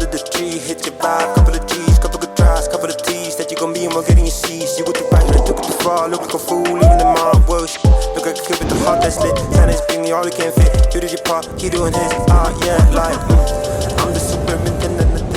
under the tree, hit your vibe, couple of G's, couple of tries, couple of T's that you gon' be and we'll get in your seats. You with the right, I took it too far, look like a fool, even the mob worship. Look like a kid with the heart that's lit, tennis bring me all we can fit. You did your part, keep doing his, yeah, like, I'm the superintendent of this.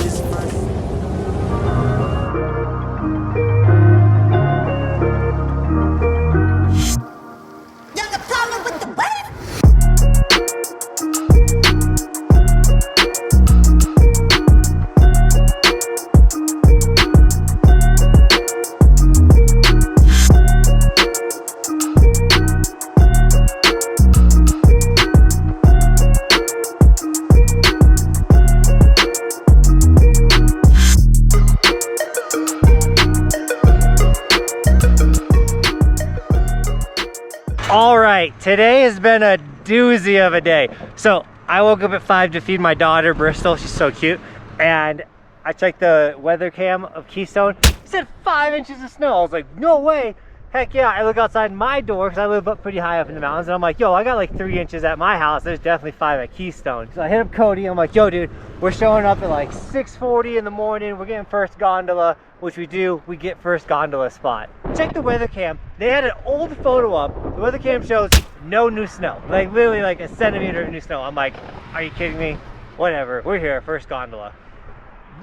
All right, today has been a doozy of a day. So I woke up at 5 to feed my daughter Bristol. She's so cute. And I checked the weather cam of Keystone. It said 5 inches of snow. I was like, no way. Heck yeah. I look outside my door because I live up pretty high up in the mountains. And I'm like, yo, I got like 3 inches at my house. There's definitely 5 at Keystone. So I hit up Cody. I'm like, yo, dude, we're showing up at like 6:40 in the morning. We're getting first gondola, which we do. We get first gondola spot. Check the weather cam. They had an old photo up. The weather cam shows no new snow. Like literally like a centimeter of new snow. I'm like, are you kidding me? Whatever. We're here, first gondola.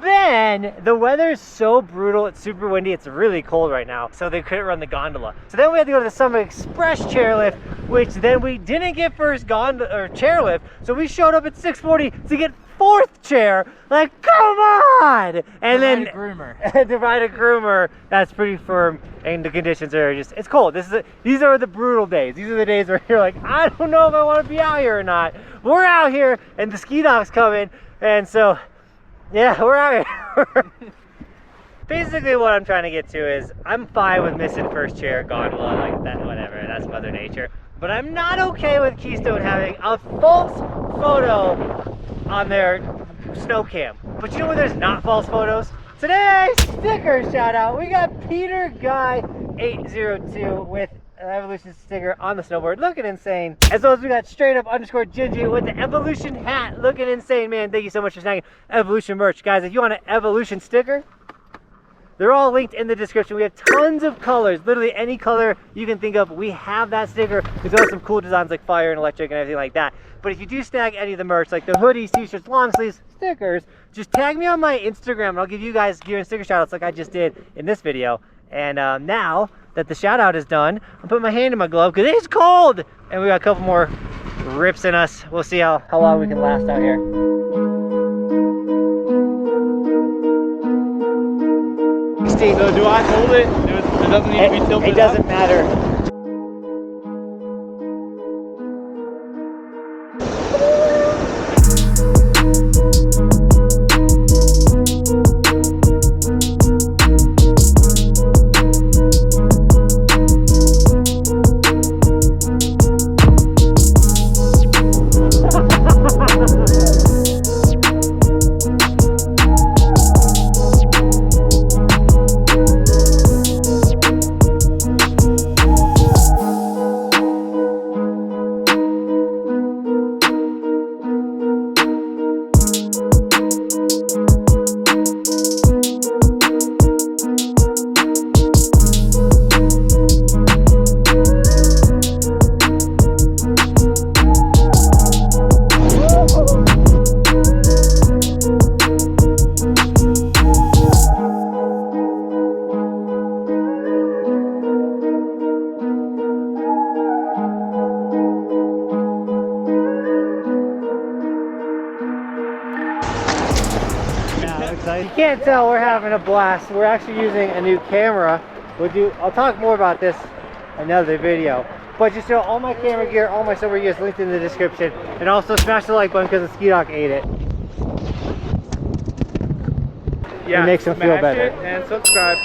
Then the weather is so brutal, it's super windy, it's really cold right now, so they couldn't run the gondola. So then we had to go to the Summit Express chairlift, which then we didn't get first gondola or chairlift, so we showed up at 6:40 to get fourth chair. Like, come on! And then to ride a groomer, that's pretty firm, and the conditions are just, it's cold. These are the brutal days. These are the days where you're like, I don't know if I want to be out here or not. We're out here, and the ski dock's coming, and so yeah, we're out here. Basically what I'm trying to get to is I'm fine with missing first chair gondola, like that, whatever, that's Mother Nature. But I'm not okay with Keystone having a false photo on their snow cam. But you know where there's not false photos? Today, sticker shout out. We got Peter Guy 802 with an Evolution sticker on the snowboard, looking insane. As well as we got straight up underscore Gingy with the Evolution hat, looking insane, man. Thank you so much for snagging Evolution merch. Guys, if you want an Evolution sticker, they're all linked in the description. We have tons of colors, literally any color you can think of. We have that sticker. There's also some cool designs like fire and electric and everything like that. But if you do snag any of the merch, like the hoodies, t-shirts, long sleeves, stickers, just tag me on my Instagram and I'll give you guys gear and sticker shout outs like I just did in this video. And now that the shout out is done, I'm putting my hand in my glove because it's cold. And we got a couple more rips in us. We'll see how long we can last out here. So do I hold it? It doesn't need to be tilted. It doesn't matter. You can't tell we're having a blast. We're actually using a new camera. I'll talk more about this in another video. But just know all my camera gear, all my snowboard gear is linked in the description. And also smash the like button because the ski dock ate it. Yeah, it makes them feel better. It and subscribe.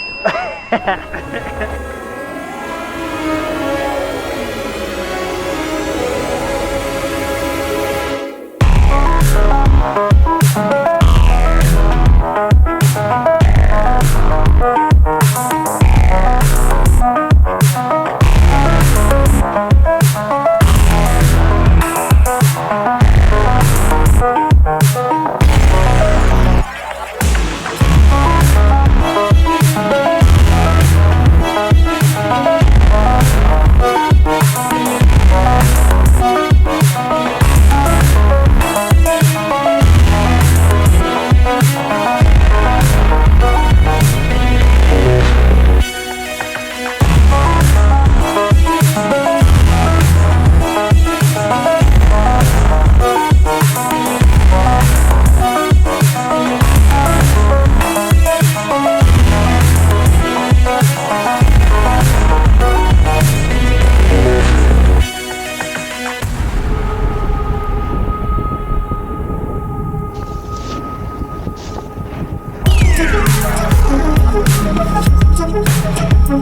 That's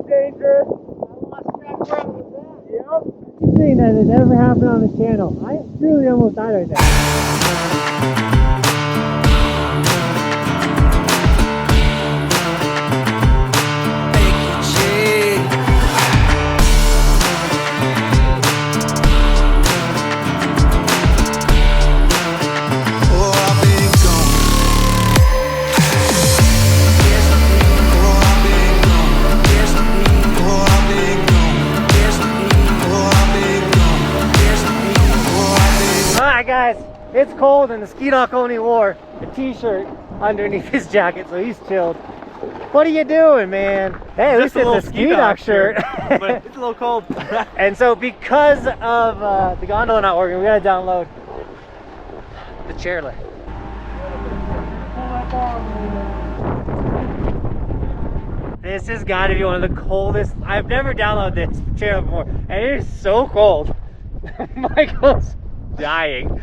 dangerous. I lost track where I was at. Yep. You've seen that it never happened on the channel. I truly almost died right there. Guys, it's cold and the ski doc only wore a t-shirt underneath his jacket, so he's chilled. What are you doing, man? Hey, at least it's a ski doc shirt. But it's a little cold. And so because of the gondola not working, we gotta download the chairlift. This has got to be one of the coldest. I've never downloaded this chairlift before, and it is so cold. Michael's dying.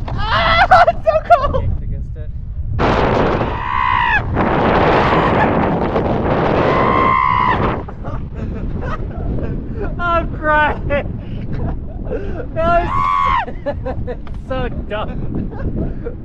Ah, it's so cold. Against it. I'm crying. That was so dumb.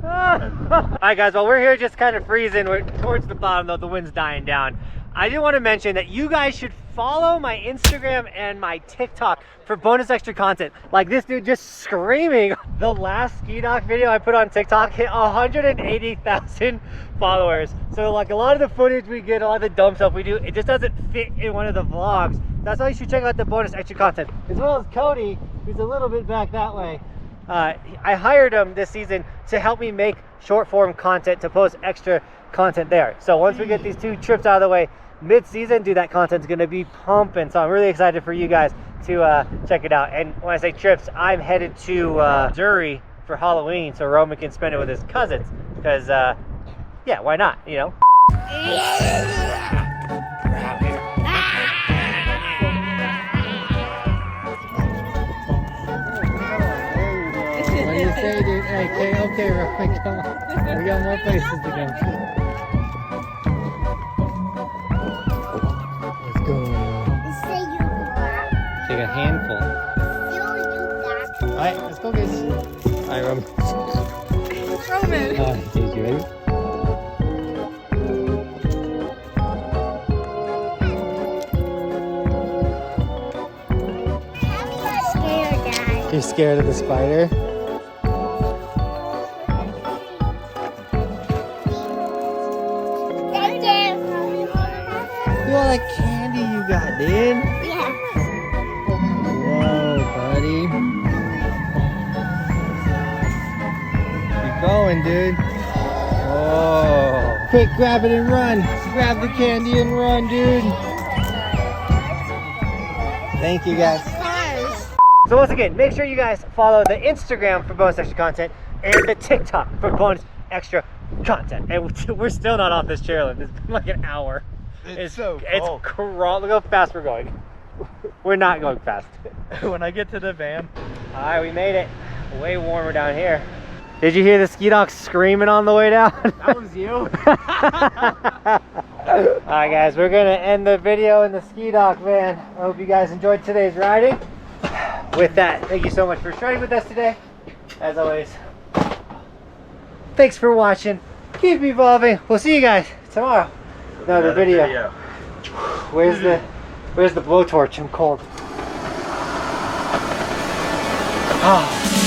Alright guys, well we're here just kind of freezing. We're towards the bottom though, the wind's dying down. I did want to mention that you guys should follow my Instagram and my TikTok for bonus extra content. Like this dude just screaming. The last ski doc video I put on TikTok hit 180,000 followers. So like a lot of the footage we get, a lot of the dumb stuff we do, it just doesn't fit in one of the vlogs. That's why you should check out the bonus extra content. As well as Cody, who's a little bit back that way. I hired him this season to help me make short form content, to post extra content there. So once we get these 2 trips out of the way, mid-season, dude, that content's gonna be pumping. So I'm really excited for you guys to check it out. And when I say trips, I'm headed to Missouri for Halloween so Roman can spend it with his cousins. Because, yeah, why not, you know? What do you say, dude? Hey, okay, Roman, come on. We got more places to go. Take a handful. Alright, let's go, guys. Alright, Roman. Roman. Okay, you ready? I'm scared, Dad. You're scared of the spider? Thank you. Look all that candy you got, dude. Yeah. Whoa, buddy. Keep going, dude. Oh. Quick, grab it and run. Grab the candy and run, dude. Thank you, guys. So once again, make sure you guys follow the Instagram for bonus extra content and the TikTok for bonus extra content. And we're still not off this chairlift. It's been like an hour. It's so cold. It's crawl. Look how fast we're going. We're not going fast. When I get to the van. All right, we made it. Way warmer down here. Did you hear the ski doc screaming on the way down? That was you. All right, guys, we're gonna end the video in the ski doc van. I hope you guys enjoyed today's riding. With that, thank you so much for riding with us today. As always, thanks for watching. Keep evolving. We'll see you guys tomorrow. Another video. Where's the blowtorch? I'm cold. Oh.